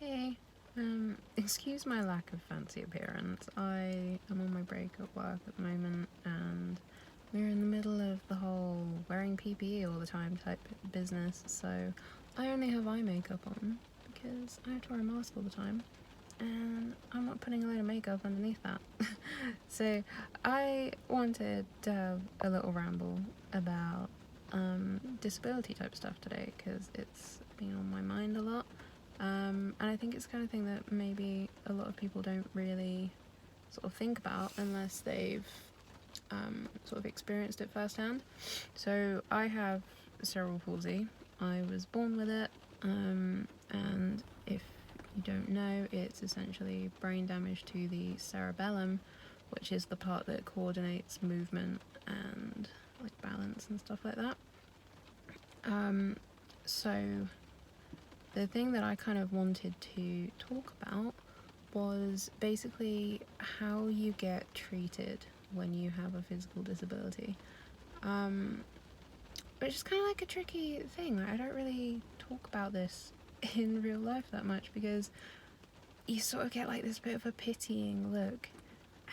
Hey, excuse my lack of fancy appearance. I am on my break at work at the moment, and we're in the middle of the whole wearing PPE all the time type business, so I only have eye makeup on because I have to wear a mask all the time, and I'm not putting a load of makeup underneath that. So I wanted to have a little ramble about disability type stuff today because it's been on my mind a lot. And I think it's the kind of thing that maybe a lot of people don't really sort of think about unless they've sort of experienced it firsthand. So I have cerebral palsy. I was born with it, and if you don't know, it's essentially brain damage to the cerebellum, which is the part that coordinates movement and like balance and stuff like that. So the thing that I kind of wanted to talk about was basically how you get treated when you have a physical disability, which is kind of like a tricky thing. Like, I don't really talk about this in real life that much because you sort of get like this bit of a pitying look,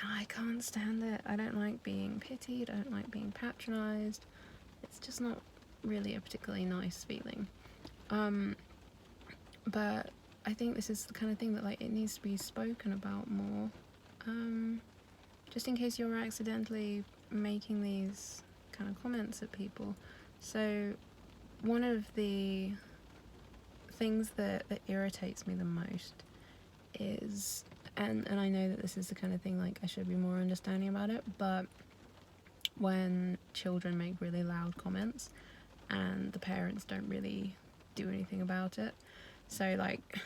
and I can't stand it. I don't like being pitied, I don't like being patronised. It's just not really a particularly nice feeling. But I think this is the kind of thing that like it needs to be spoken about more, just in case you're accidentally making these kind of comments at people. So one of the things that irritates me the most is, and I know that this is the kind of thing like I should be more understanding about it, but when children make really loud comments and the parents don't really do anything about it. So like,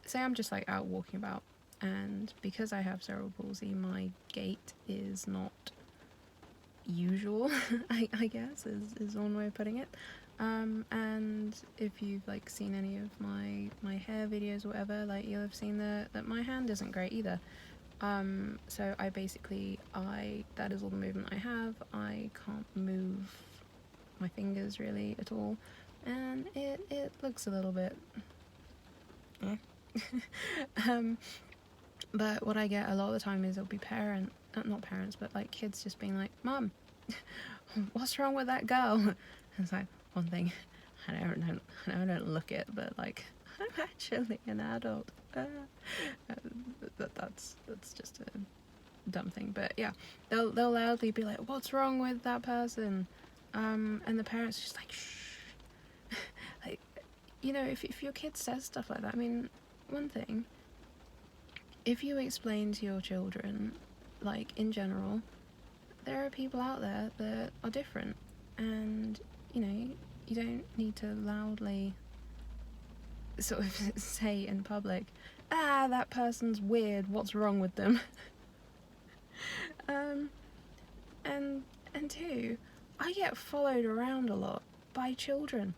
say I'm just like out walking about, and because I have cerebral palsy, my gait is not usual, I guess is one way of putting it. And if you've like seen any of my hair videos or whatever, like you'll have seen that my hand isn't great either. So I basically, that is all the movement I have. I can't move my fingers really at all, and it looks a little bit but what I get a lot of the time is it'll be not parents, but like kids just being like, "Mum, what's wrong with that girl?" And it's like, one thing, I don't look it, but like, I'm actually an adult. That's just a dumb thing. But yeah, they'll loudly be like, "What's wrong with that person?" And the parents just like, "Shh." Like, you know, if your kid says stuff like that, I mean, one thing, if you explain to your children, like in general, there are people out there that are different, and you know, you don't need to loudly sort of say in public, that person's weird, what's wrong with them? And two, I get followed around a lot by children.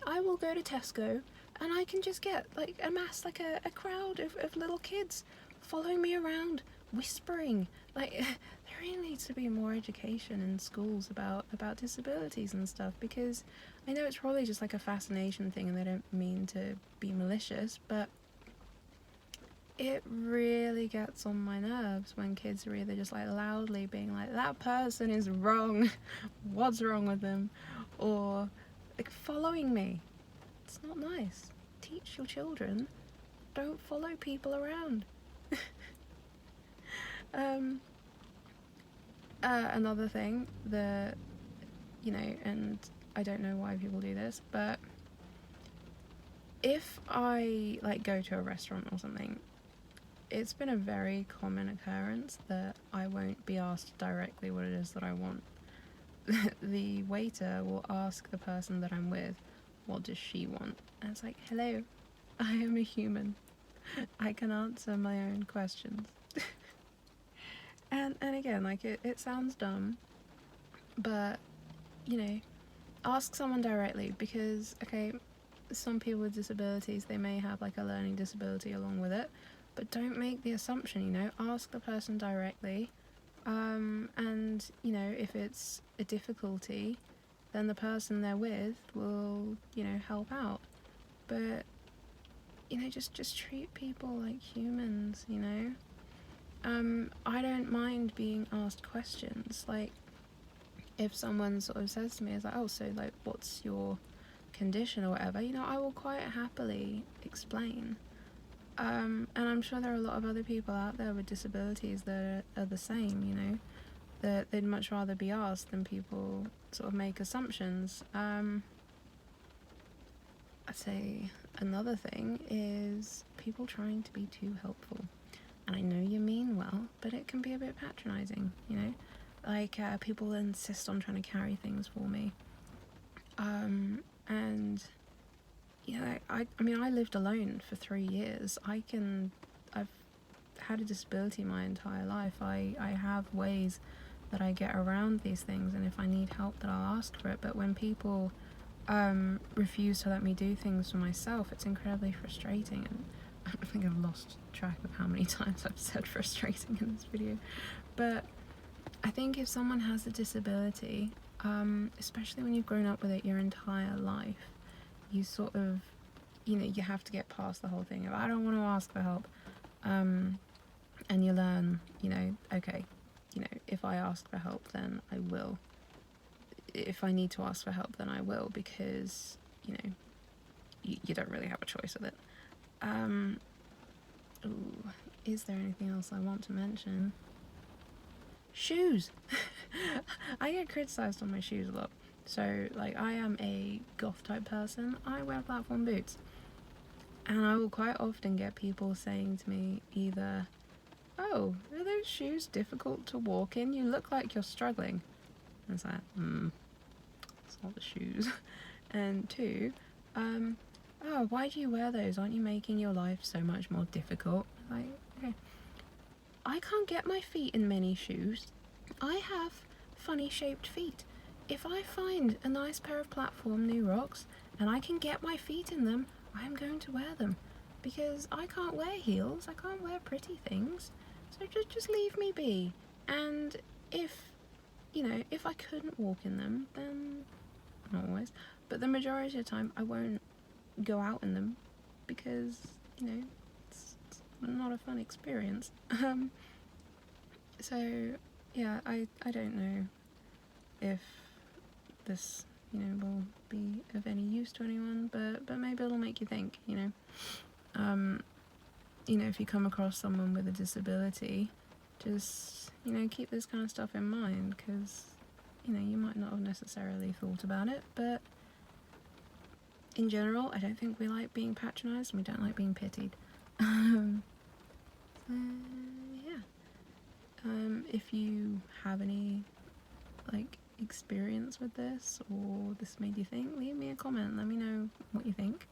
I will go to Tesco and I can just get like amass like a crowd of little kids following me around, whispering. Like, there really needs to be more education in schools about disabilities and stuff, because I know it's probably just like a fascination thing and they don't mean to be malicious, but it really gets on my nerves when kids are either just like loudly being like, "That person is wrong, what's wrong with them?" or like following me. It's not nice. Teach your children, don't follow people around. Another thing that, you know, and I don't know why people do this, but if I like go to a restaurant or something, it's been a very common occurrence that I won't be asked directly what it is that I want. The waiter will ask the person that I'm with, "What does she want?" And it's like, hello, I am a human. I can answer my own questions. and again, like it sounds dumb, but you know, ask someone directly, because okay, some people with disabilities, they may have like a learning disability along with it, but don't make the assumption, you know, ask the person directly. And you know, if it's a difficulty, then the person they're with will, you know, help out. But you know, know, just treat people like humans, you know. I don't mind being asked questions. Like, if someone sort of says to me, "Is like, oh, so like, what's your condition or whatever?" You know, I will quite happily explain. And I'm sure there are a lot of other people out there with disabilities that are the same. You know, that they'd much rather be asked than people sort of make assumptions. I'd say another thing is people trying to be too helpful. And I know you mean well, but it can be a bit patronising, you know? Like, people insist on trying to carry things for me. And, you know, I mean, I lived alone for 3 years. I've had a disability my entire life. I have ways that I get around these things, and if I need help, that I'll ask for it. But when people refuse to let me do things for myself, it's incredibly frustrating. And I think I've lost track of how many times I've said frustrating in this video. But I think if someone has a disability, especially when you've grown up with it your entire life, you sort of, you know, you have to get past the whole thing of, I don't want to ask for help. And you learn, you know, okay, you know, if I ask for help, then I will. If I need to ask for help, then I will, because, you know, you don't really have a choice with it. Ooh, is there anything else I want to mention? Shoes! I get criticised on my shoes a lot. So, like, I am a goth type person. I wear platform boots. And I will quite often get people saying to me either, oh, are those shoes difficult to walk in? You look like you're struggling. And it's like, it's not the shoes. And 2, oh, why do you wear those? Aren't you making your life so much more difficult? Like, okay. I can't get my feet in many shoes. I have funny shaped feet. If I find a nice pair of platform new rocks and I can get my feet in them, I'm going to wear them. Because I can't wear heels, I can't wear pretty things. So just leave me be. And if, you know, if I couldn't walk in them, then, not always, but the majority of the time I won't go out in them because, you know, it's not a fun experience. So yeah, I don't know if this, you know, will be of any use to anyone, but maybe it'll make you think, you know. You know, if you come across someone with a disability, just, you know, keep this kind of stuff in mind, because, you know, you might not have necessarily thought about it, but in general, I don't think we like being patronised, and we don't like being pitied. So, yeah. If you have any, like, experience with this, or this made you think, leave me a comment, let me know what you think.